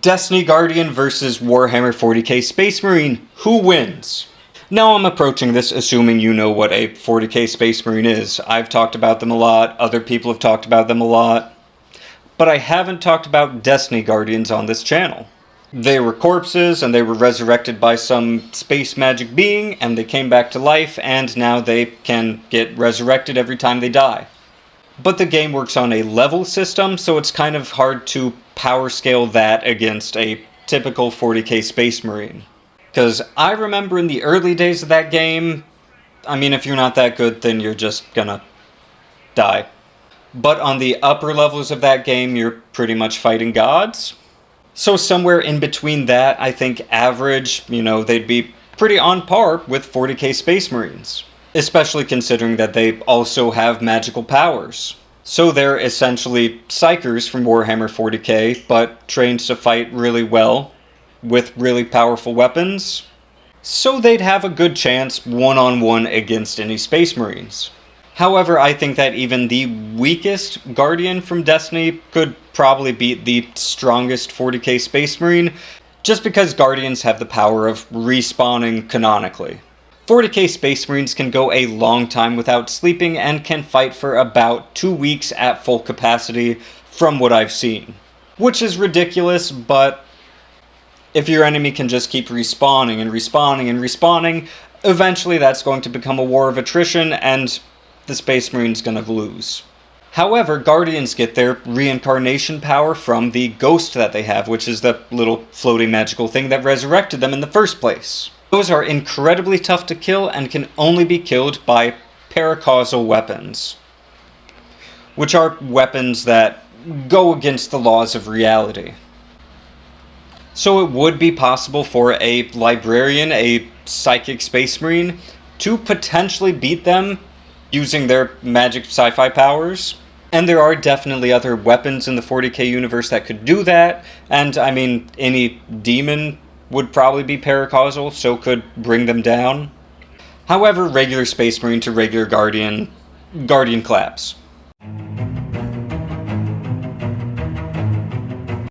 Destiny Guardian versus Warhammer 40k Space Marine. Who wins? Now I'm approaching this assuming you know what a 40k Space Marine is. I've talked about them a lot, other people have talked about them a lot, but I haven't talked about Destiny Guardians on this channel. They were corpses and they were resurrected by some space magic being and they came back to life and now they can get resurrected every time they die. But the game works on a level system, so it's kind of hard to power scale that against a typical 40k Space Marine. Because I remember in the early days of that game, I mean, if you're not that good, then you're just gonna die. But on the upper levels of that game, you're pretty much fighting gods. So somewhere in between that, I think average, they'd be pretty on par with 40k Space Marines. Especially considering that they also have magical powers. So they're essentially psychers from Warhammer 40k, but trained to fight really well, with really powerful weapons. So they'd have a good chance one-on-one against any Space Marines. However, I think that even the weakest Guardian from Destiny could probably beat the strongest 40k Space Marine, just because Guardians have the power of respawning canonically. 40k Space Marines can go a long time without sleeping and can fight for about 2 weeks at full capacity from what I've seen. Which is ridiculous, but if your enemy can just keep respawning and respawning and respawning, eventually that's going to become a war of attrition and the Space Marine's gonna lose. However, Guardians get their reincarnation power from the ghost that they have, which is the little floating magical thing that resurrected them in the first place. Those are incredibly tough to kill and can only be killed by paracausal weapons, which are weapons that go against the laws of reality. So it would be possible for a librarian, a psychic Space Marine, to potentially beat them using their magic sci-fi powers. And there are definitely other weapons in the 40k universe that could do that, and I mean, any demon would probably be paracausal, so could bring them down. However, regular Space Marine to regular Guardian, Guardian claps.